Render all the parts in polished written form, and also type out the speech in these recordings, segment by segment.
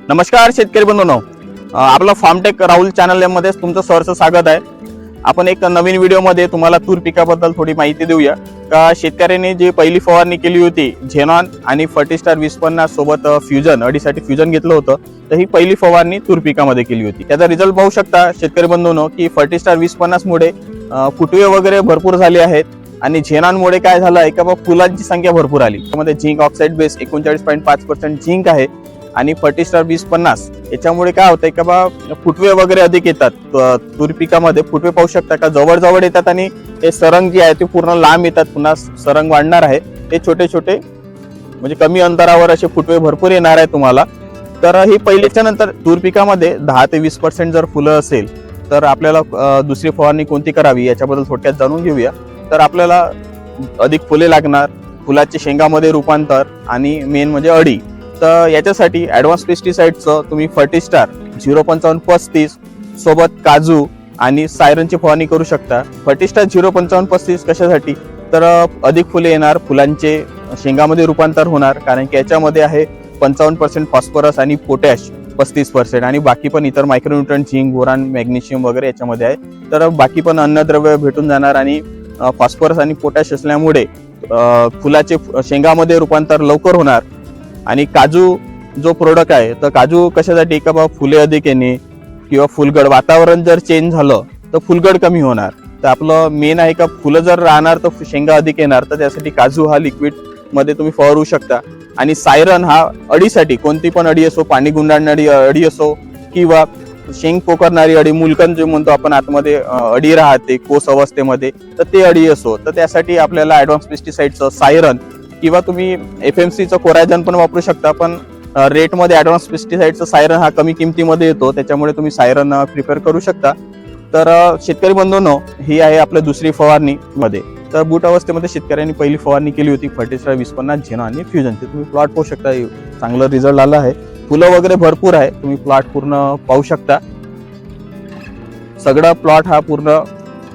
नमस्कार शेतकरी बंधूंनो, आपलं फार्मटेक राहुल चॅनल मध्ये तुमचं सहर्ष स्वागत आहे। आपण एक नवीन व्हिडिओ मध्ये तुम्हाला तूर पिकाबद्दल थोडी माहिती देऊया का शेतकऱ्यांनी जी पहिली फवारणी केली होती झेनॉन आणि फर्टिस्टार 2050 सोबत फ्युजन अडीसाठी फ्युजन घेतलं होतं, तर ही पहिली फवारणी तूर पिकामध्ये केली होती। त्याचा रिझल्ट पाहू शकता शेतकरी बंधूंनो की फर्टिस्टार 2050 मुळे फुटवे वगैरे भरपूर झाले आहेत आणि झेनॉन मुळे काय झालं आहे का फुलांची संख्या भरपूर आली। त्यामध्ये झिंक ऑक्साइड बेस 39.5% झिंक आहे आणि फर्टिस्टार 2050 याच्यामुळे काय होतंय का फुटवे वगैरे अधिक येतात। तूर पिकामध्ये फुटवे पाहू शकता का जवळ जवळ येतात आणि हे सरंग जे आहे ते पूर्ण लांब येतात, पुन्हा सरंग वाढणार आहे। ते छोटे छोटे म्हणजे कमी अंतरावर असे फुटवे भरपूर येणार आहे तुम्हाला। तर ही पहिलीच्या नंतर तूर पिकामध्ये 10 ते 20% जर फुलं असेल तर आपल्याला दुसरी फवारणी कोणती करावी याच्याबद्दल थोडक्यात जाणून घेऊया। तर आपल्याला अधिक फुले लागणार, फुलाच्या शेंगामध्ये रूपांतर आणि मेन म्हणजे अडी। तर याच्यासाठी ॲडव्हान्स पेस्टिसाइडचं तुम्ही फर्टिस्टार 05535 सोबत काजू आणि सायरनची फवारणी करू शकता। फर्टिस्टार 05535 कशासाठी तर अधिक फुले येणार, फुलांचे शेंगामध्ये रूपांतर होणार, कारण की याच्यामध्ये आहे 55% फॉस्फरस आणि पोटॅश 35% आणि बाकी पण इतर मायक्रोन्यूट्रंट झिंक बोरान मॅग्नेशियम वगैरे याच्यामध्ये आहे। तर बाकी पण अन्नद्रव्य भेटून जाणार आणि फॉस्फरस आणि पोटॅश असल्यामुळे फुलाचे शेंगामध्ये रूपांतर लवकर होणार। आणि काजू जो प्रोडक्ट आहे तर काजू कशासाठी का फुले अधिक येणे किंवा फुलगड वातावरण जर चेंज झालं तर फुलगड कमी होणार। तर आपलं मेन आहे का फुलं जर राहणार तर शेंगा अधिक येणार, तर त्यासाठी काजू हा लिक्विड मध्ये तुम्ही फवारू शकता। आणि सायरन हा अडीसाठी कोणती पण अडी असो, पाणी गुंडाळणारी अडी असो किंवा शेंग पोखरणारी अडी, मुलकन जे म्हणतो आपण आतमध्ये अडी राहते कोस अवस्थेमध्ये, तर ते अडी असो, तर त्यासाठी आपल्याला ॲडव्हान्स पेस्टिसाइडचं सायरन किंवा तुम्ही FMCचं कोरायजन पण वापरू शकता। पण रेटमध्ये ॲडव्हान्स पेस्टिसाइडचं सायरन हा कमी किमतीमध्ये येतो, त्याच्यामुळे तुम्ही सायरन प्रिपेअर करू शकता। तर शेतकरी बंधूंनो, ही आहे आपल्या दुसरी फवारणी मध्ये। तर बूट अवस्थेमध्ये शेतकऱ्यांनी पहिली फवारणी केली होती फर्टिस्टार 2050 झेनॉन आणि फ्युजनची। तुम्ही प्लॉट पाहू शकता, चांगला रिझल्ट आला आहे, फुलं वगैरे भरपूर आहे, तुम्ही प्लॉट पूर्ण पाहू शकता। सगळा प्लॉट हा पूर्ण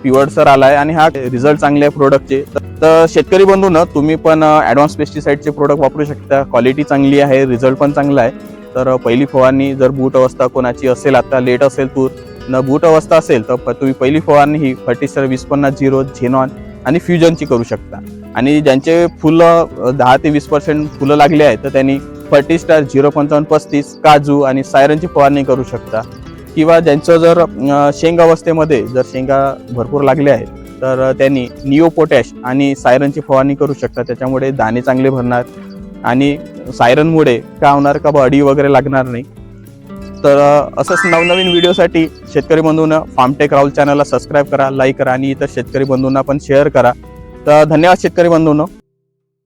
पिवळसर आलाय आणि हा रिझल्ट चांगले आहे प्रोडक्टचे। तर शेतकरी बंधूंनो, तुम्ही पण ॲडव्हान्स पेस्टिसाइडचे प्रोडक्ट वापरू शकता, क्वालिटी चांगली आहे, रिझल्ट पण चांगला आहे। तर पहिली फवारणी जर बूट अवस्था कोणाची असेल, आता लेट असेल तूर न बूट अवस्था असेल, तर तुम्ही पहिली फवारणी ही फर्टिस्टार 2050 झिरो झेनॉन आणि फ्युजनची करू शकता। आणि ज्यांचे फुलं 10 ते 20% फुलं लागले आहेत तर त्यांनी फर्टिस्टार 05535 काजू आणि सायरनची फवारणी करू शकता। किंवा ज्यांचं जर शेंग अवस्थेमध्ये जर शेंगा भरपूर लागले आहेत तर त्यांनी निओ पोटॅश आणि सायरनची फवारणी करू शकता, त्याच्यामुळे दाणे चांगले भरणार आणि सायरनमुळे काय होणार का अडी वगैरे लागणार नाही। तर असंच नवनवीन व्हिडिओसाठी शेतकरी बंधूंना फार्मटेक राहुल चॅनलला सबस्क्राईब करा, लाईक करा आणि इतर शेतकरी बंधूंना पण शेअर करा। तर धन्यवाद शेतकरी बंधूंनो।